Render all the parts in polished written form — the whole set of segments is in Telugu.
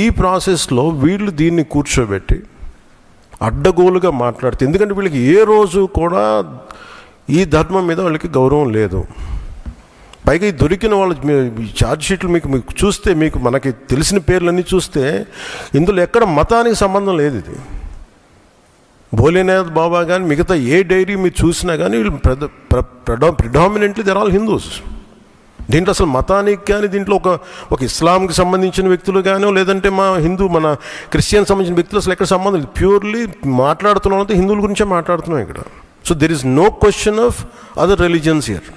ఈ ప్రాసెస్లో వీళ్ళు దీన్ని కూర్చోబెట్టి అడ్డగోలుగా మాట్లాడితే, ఎందుకంటే వీళ్ళకి ఏ రోజు కూడా ఈ ధర్మం మీద వాళ్ళకి గౌరవం లేదు. పైగా ఈ దొరికిన వాళ్ళు ఛార్జ్ షీట్లు మీకు చూస్తే, మనకి తెలిసిన పేర్లన్నీ చూస్తే ఇందులో ఎక్కడ మతానికి సంబంధం లేదు. ఇది భోలేనాథ్ బాబా కానీ మిగతా ఏ డైరీ మీరు చూసినా కానీ వీళ్ళు ప్రిడామినెంట్లీ దర్ ఆల్ హిందూస్. దీంట్లో అసలు మతానికి కానీ, దీంట్లో ఒక ఇస్లాంకి సంబంధించిన వ్యక్తులు కానీ, లేదంటే మన క్రిస్టియన్ సంబంధించిన వ్యక్తులు అసలు ఎక్కడ సంబంధం లేదు. ప్యూర్లీ మాట్లాడుతున్నాం హిందువుల గురించే మాట్లాడుతున్నాం ఇక్కడ. So there is no question of other religions here.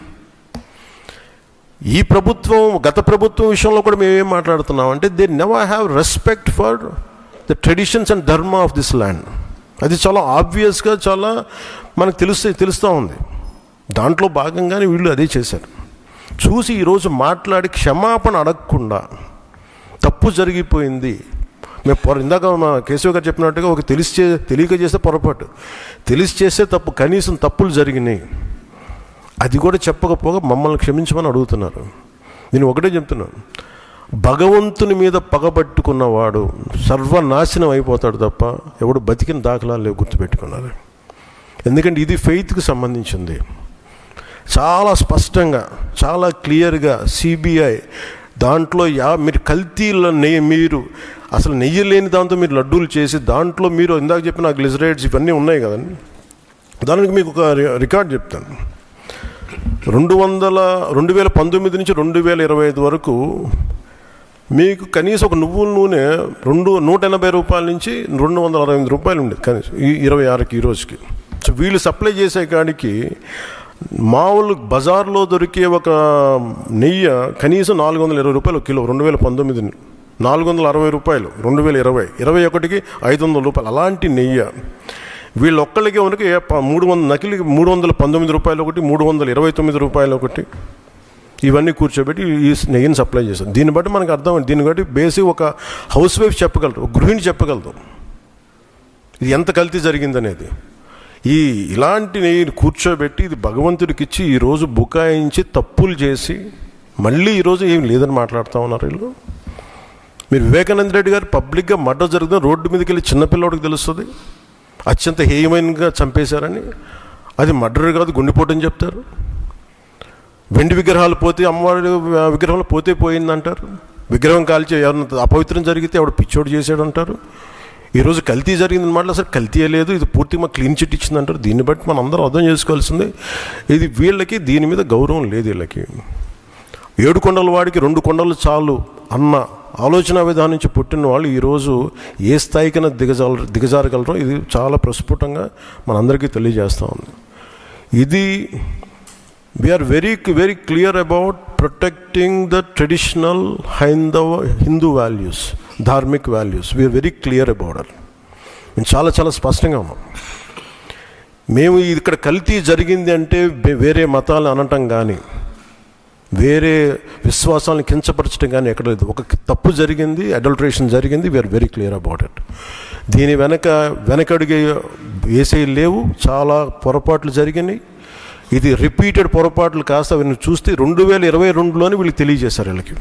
గత ప్రభుత్వం విషయంలో కూడా మేమేం మాట్లాడుతున్నాం అంటే, they never have respect for the traditions and dharma of this land. అది చాలా ఆబ్వియస్గా చాలా మనకు తెలుస్తూ ఉంది. దాంట్లో భాగంగానే వీళ్ళు అదే చేశారు. చూసి ఈరోజు మాట్లాడి క్షమాపణ అడగకుండా తప్పు జరిగిపోయింది. ఇందాక మా కేశవ్ గారు చెప్పినట్టుగా తెలియక చేస్తే పొరపాటు, తెలిసి చేస్తే తప్పు, కనీసం తప్పులు జరిగినాయి, అది కూడా చెప్పకపోగా మమ్మల్ని క్షమించమని అడుగుతున్నారు. నేను ఒకటే చెప్తున్నాను, భగవంతుని మీద పగబట్టుకున్నవాడు సర్వనాశనం అయిపోతాడు తప్ప ఎవడు బతికిన దాఖలాలు లేవు, గుర్తుపెట్టుకున్నారు. ఎందుకంటే ఇది ఫెయిత్కి సంబంధించింది. చాలా స్పష్టంగా, చాలా క్లియర్గా సిబిఐ దాంట్లో మీరు కల్తీల మీరు అసలు నెయ్యి లేని దాంతో మీరు లడ్డూలు చేసి దాంట్లో మీరు ఇందాక చెప్పిన గ్లిజరైడ్స్ ఇవన్నీ ఉన్నాయి కదండి. దానికి మీకు ఒక రికార్డ్ చెప్తాను. 2019 నుంచి 2025 వరకు మీకు కనీసం ఒక నువ్వుల నూనె 180 రూపాయల నుంచి 268 రూపాయలు ఉండేది కనీసం 26కి ఈ రోజుకి. సో వీళ్ళు సప్లై చేసే కాడికి మామూలు బజార్లో దొరికే ఒక నెయ్యి కనీసం 420 రూపాయలు కిలో. 2019 460 రూపాయలు, 2020 21కి 500 రూపాయలు. అలాంటి నెయ్యి వీళ్ళొక్కళ్ళకి మనకి 300 నకిలీకి 319 రూపాయలు ఒకటి, 329 రూపాయలు ఒకటి, ఇవన్నీ కూర్చోబెట్టి ఈ నెయ్యిని సప్లై చేశారు. దీన్ని బట్టి మనకు అర్థమైంది. దీన్ని బట్టి బేసిక్ ఒక హౌస్ వైఫ్ చెప్పగలరు, ఒక గృహిణి చెప్పగలదు ఇది ఎంత కల్తీ జరిగిందనేది. ఇలాంటి నెయ్యిని కూర్చోబెట్టి ఇది భగవంతుడికి ఇచ్చి ఈరోజు బుకాయించి తప్పులు చేసి మళ్ళీ ఈరోజు ఏం లేదని మాట్లాడుతూ ఉన్నారు వీళ్ళు. మీరు వివేకానంద రెడ్డి గారు పబ్లిక్గా మర్డర్ జరుగుతుంది, రోడ్డు మీదకి వెళ్ళి చిన్నపిల్లవాడికి తెలుస్తుంది అత్యంత హేయమైనగా చంపేశారని. అది మర్డర్ కాదు, గుండెపోటని చెప్తారు. వెండి విగ్రహాలు పోతే, అమ్మవారి విగ్రహాలు పోయిందంటారు. విగ్రహం కాల్చి ఎవరిన అపవిత్రం జరిగితే ఎవడు పిచ్చోడు చేశాడు అంటారు. ఈరోజు కల్తీ జరిగింది మాట అసలు కల్తీ లేదు, ఇది పూర్తిగా క్లీన్ చిట్ ఇచ్చిందంటారు. దీన్ని బట్టి మనం అందరం అర్థం చేసుకోవాల్సింది ఇది వీళ్ళకి దీని మీద గౌరవం లేదు. వీళ్ళకి 7 కొండల వాడికి 2 కొండలు చాలు అన్న ఆలోచన విధానం నుంచి పుట్టిన వాళ్ళు ఈరోజు ఏ స్థాయికైనా దిగజారగలరో ఇది చాలా ప్రస్ఫుటంగా మనందరికీ తెలియజేస్తూ ఉంది. ఇది we're very very clear about protecting the traditional Hindu values, dharmic values. We're very clear about it. మేము చాలా స్పష్టంగా ఉన్నాం. మేము ఇక్కడ కల్తీ జరిగింది అంటే వేరే మతాలను అనటం కానీ వేరే విశ్వాసాలను కించపరచడం కానీ ఎక్కడ లేదు. ఒక తప్పు జరిగింది, అడల్టరేషన్ జరిగింది. We're very clear about it. దీని వెనకడుగు వేసే లేవు. చాలా పొరపాట్లు జరిగినాయి. ఇది రిపీటెడ్ పొరపాట్లు కాస్త వీళ్ళని చూస్తే 2022లోనే వీళ్ళకి తెలియజేశారు. వీళ్ళకి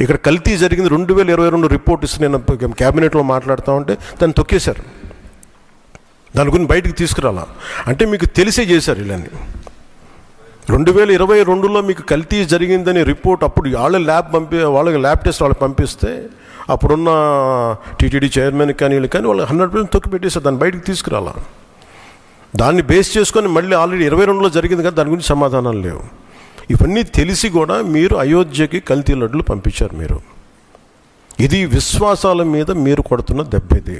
ఇక్కడ కల్తీ జరిగింది 2022 రిపోర్ట్ ఇస్తే నేను క్యాబినెట్లో మాట్లాడుతూ ఉంటే దాన్ని తొక్కేశారు. దాని గురించి బయటికి తీసుకురాలా అంటే మీకు తెలిసే చేశారు. వీళ్ళని 2022లో మీకు కల్తీ జరిగిందని రిపోర్ట్ అప్పుడు వాళ్ళకి ల్యాబ్ టెస్ట్ వాళ్ళకి పంపిస్తే అప్పుడున్న టీటీడీ చైర్మన్ కానీ వీళ్ళు కానీ వాళ్ళు 100% తొక్కి పెట్టేశారు. దాన్ని బయటికి తీసుకురాలా. దాన్ని బేస్ చేసుకొని మళ్ళీ ఆల్రెడీ 22లో జరిగింది కదా, దాని గురించి సమాధానాలు లేవు. ఇవన్నీ తెలిసి కూడా మీరు అయోధ్యకి కల్తీ లడ్డులు పంపించారు. ఇది విశ్వాసాల మీద మీరు కొడుతున్న దెబ్బ. ఇది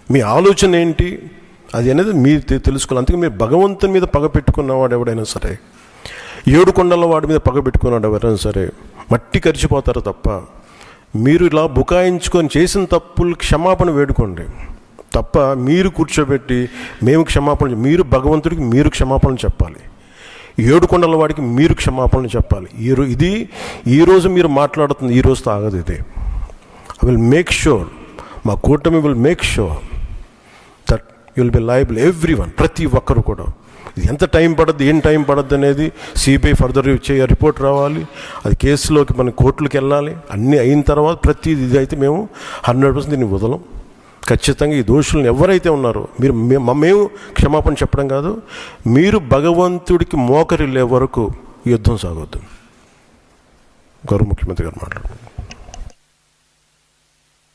మీ ఆలోచన ఏంటి అది అనేది మీరు తెలుసుకోవాలి. అందుకే మీరు భగవంతుని మీద పగ పెట్టుకున్నవాడు ఎవడైనా సరే, 7 కొండల వాడి మీద పగ పెట్టుకున్నాడు ఎవరైనా సరే మట్టి కరిచిపోతారు తప్ప మీరు ఇలా బుకాయించుకొని చేసిన తప్పులు క్షమాపణ వేడుకోండి తప్ప మీరు కూర్చోబెట్టి మేము క్షమాపణ, మీరు భగవంతుడికి మీరు క్షమాపణ చెప్పాలి. 7 కొండల వాడికి మీరు క్షమాపణ చెప్పాలి. ఇది ఈరోజు మీరు మాట్లాడుతుంది ఈ రోజుతో ఆగదు. ఇది ఐ విల్ మేక్ షూర్, మా కూటమి will make sure that you will be liable everyone, ప్రతి ఒక్కరు కూడా ఇది ఎంత టైం పడుద్ది, ఏం టైం పడుద్ది అనేది సిబిఐ ఫర్దర్ రిపోర్ట్ రావాలి, అది కేసులోకి మన కోర్టులకు వెళ్ళాలి. అన్నీ అయిన తర్వాత ప్రతిదీ ఇది అయితే మేము 100% దీన్ని వదలం. ఖచ్చితంగా ఈ దోషులను ఎవరైతే ఉన్నారో మేము క్షమాపణ చెప్పడం కాదు, మీరు భగవంతుడికి మోకరిల్లే వరకు యుద్ధం సాగొద్దు. గౌరవ ముఖ్యమంత్రి గారు మాట్లాడుతున్నారు.